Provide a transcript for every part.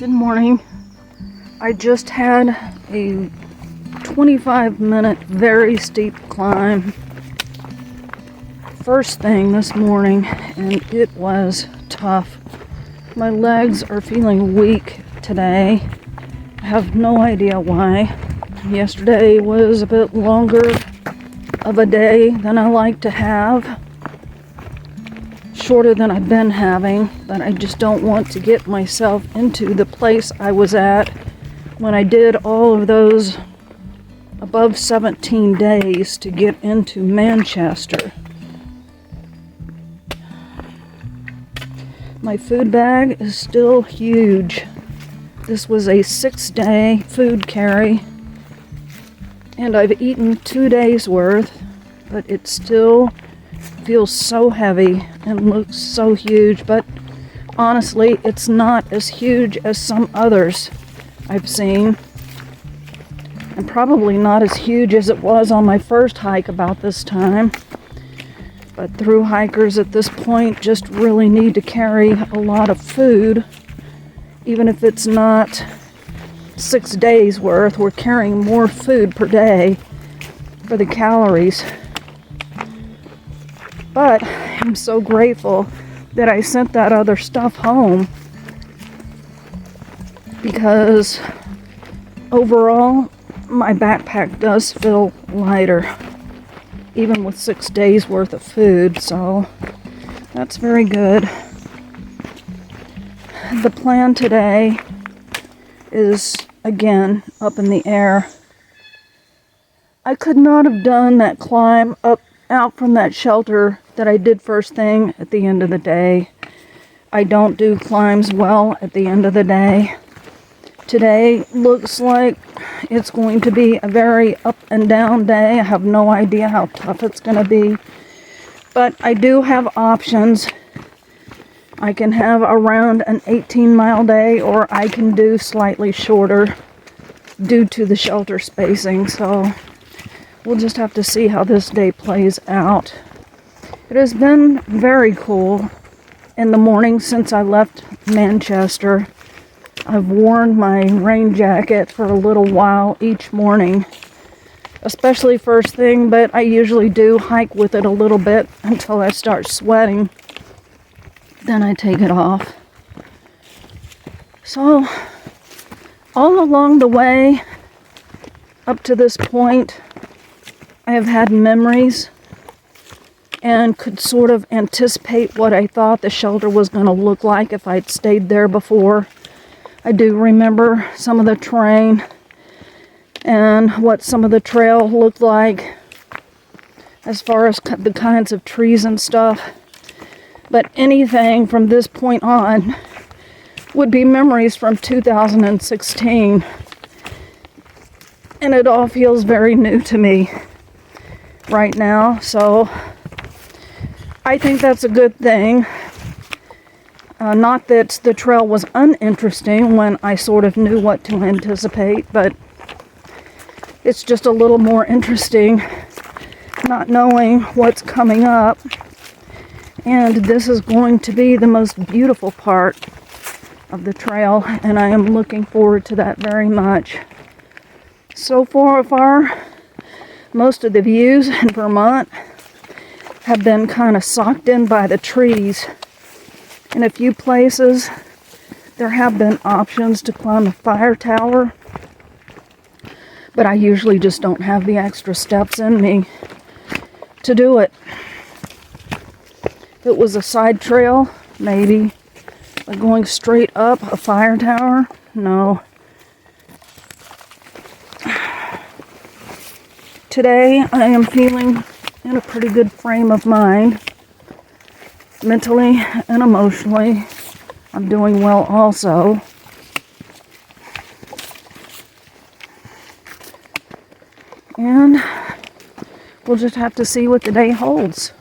Good morning. I just had a 25-minute very steep climb first thing this morning, and it was tough. My legs are feeling weak today. I have no idea why. Yesterday was a bit longer of a day than I like to have. Shorter than I've been having, but I just don't want to get myself into the place I was at when I did all of those above 17 days to get into Manchester. My food bag is still huge. This was a 6-day food carry, and I've eaten 2 days worth, but it still feels so heavy and looks so huge, but honestly, it's not as huge as some others I've seen, and probably not as huge as it was on my first hike about this time. But through hikers at this point just really need to carry a lot of food, even if it's not 6 days worth. We're carrying more food per day for the calories. But I'm so grateful that I sent that other stuff home, because overall my backpack does feel lighter, even with 6 days worth of food, so that's very good. The plan today is again up in the air. I could not have done that climb out from that shelter that I did first thing at the end of the day. I don't do climbs well at the end of the day. Today looks like it's going to be a very up and down day. I have no idea how tough it's going to be, but I do have options. I can have around an 18-mile day, or I can do slightly shorter due to the shelter spacing, so we'll just have to see how this day plays out. It has been very cool in the morning since I left Manchester. I've worn my rain jacket for a little while each morning, especially first thing, but I usually do hike with it a little bit until I start sweating. Then I take it off. So, all along the way up to this point, I have had memories and could sort of anticipate what I thought the shelter was going to look like if I'd stayed there before. I do remember some of the terrain and what some of the trail looked like as far as the kinds of trees and stuff. But anything from this point on would be memories from 2016. And it all feels very new to me right now, so I think that's a good thing. Not that the trail was uninteresting when I sort of knew what to anticipate, but it's just a little more interesting not knowing what's coming up. And this is going to be the most beautiful part of the trail, and I am looking forward to that very much. So far, most of the views in Vermont have been kind of socked in by the trees. In a few places, there have been options to climb a fire tower, but I usually just don't have the extra steps in me to do it. If it was a side trail, maybe, but going straight up a fire tower, no. Today, I am feeling in a pretty good frame of mind. Mentally and emotionally, I'm doing well also. And we'll just have to see what the day holds.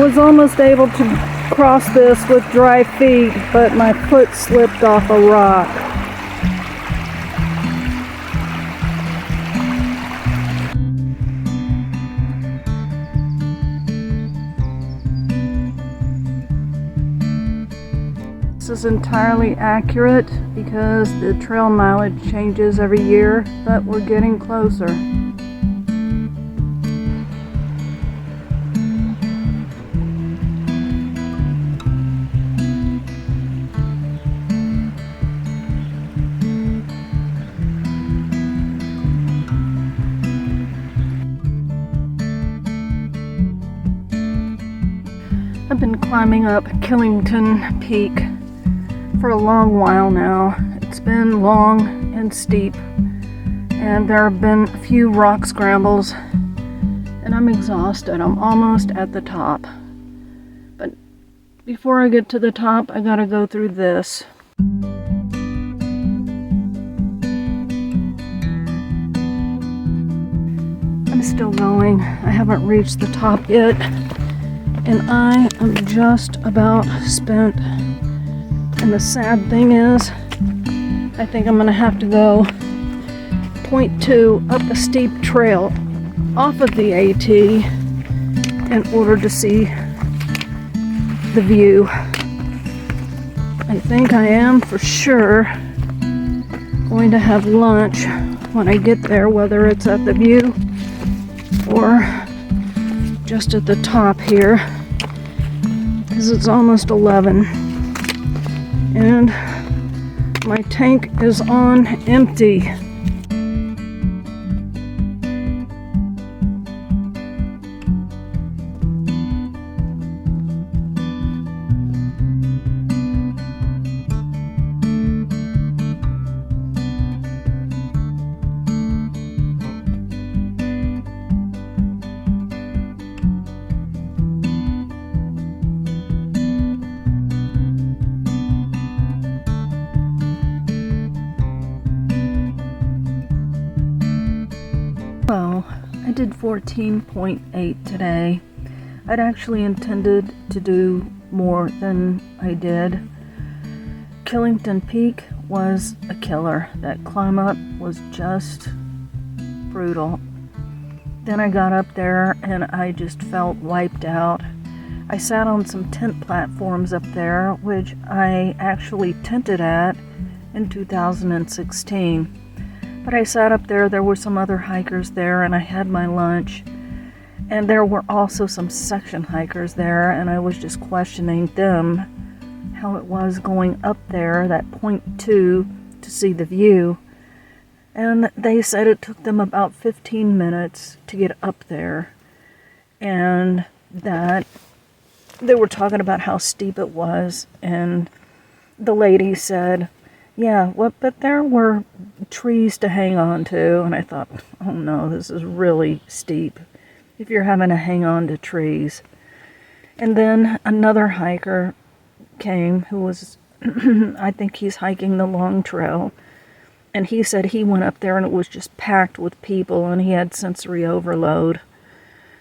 was almost able to cross this with dry feet, but my foot slipped off a rock. This is entirely accurate because the trail mileage changes every year, but we're getting closer. I've been climbing up Killington Peak for a long while now. It's been long and steep, and there have been a few rock scrambles, and I'm exhausted. I'm almost at the top. But before I get to the top, I gotta go through this. I'm still going. I haven't reached the top yet, and I am just about spent. And the sad thing is, I think I'm gonna have to go 0.2 up a steep trail off of the AT in order to see the view. I think I am for sure going to have lunch when I get there, whether it's at the view or just at the top here, because it's almost 11 and my tank is on empty. Well, I did 14.8 today. I'd actually intended to do more than I did. Killington Peak was a killer. That climb up was just brutal. Then I got up there and I just felt wiped out. I sat on some tent platforms up there, which I actually tented at in 2016. But I sat up there, there were some other hikers there, and I had my lunch. And there were also some section hikers there, and I was just questioning them how it was going up there, that 0.2, to see the view. And they said it took them about 15 minutes to get up there. And that they were talking about how steep it was, and the lady said, yeah, but there were trees to hang on to, and I thought, oh no, this is really steep if you're having to hang on to trees. And then another hiker came who was, I think he's hiking the long trail, and he said he went up there and it was just packed with people and he had sensory overload.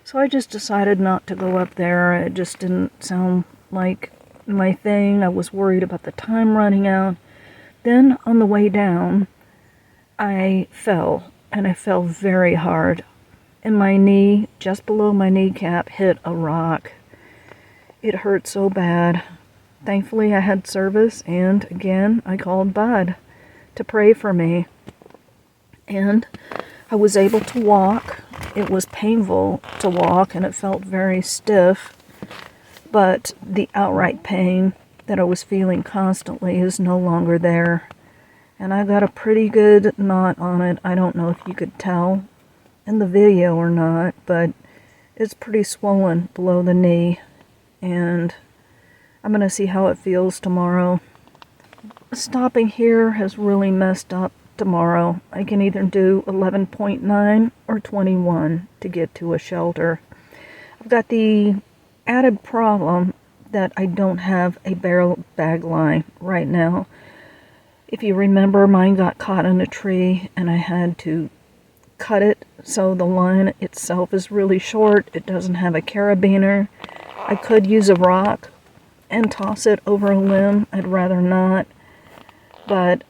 So I just decided not to go up there. It just didn't sound like my thing. I was worried about the time running out. Then on the way down, I fell, and I fell very hard, and my knee, just below my kneecap, hit a rock. It hurt so bad. Thankfully, I had service, and again, I called Bud to pray for me, and I was able to walk. It was painful to walk, and it felt very stiff, but the outright pain that I was feeling constantly is no longer there. And I got a pretty good knot on it. I don't know if you could tell in the video or not, but it's pretty swollen below the knee. And I'm going to see how it feels tomorrow. Stopping here has really messed up tomorrow. I can either do 11.9 or 21 to get to a shelter. I've got the added problem that I don't have a barrel bag line right now. If you remember, mine got caught in a tree and I had to cut it so the line itself is really short. It doesn't have a carabiner, I could use a rock and toss it over a limb. I'd rather not. But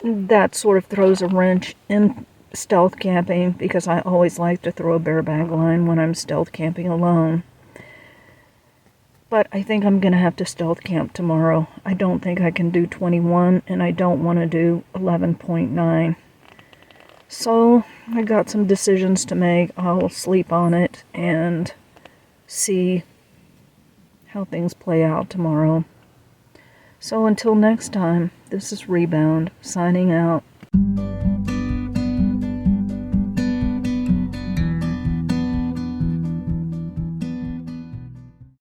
that sort of throws a wrench in stealth camping because I always like to throw a bear bag line when I'm stealth camping alone. But I think I'm going to have to stealth camp tomorrow. I don't think I can do 21, and I don't want to do 11.9. So I got some decisions to make. I'll sleep on it and see how things play out tomorrow. So until next time, this is Rebound, signing out.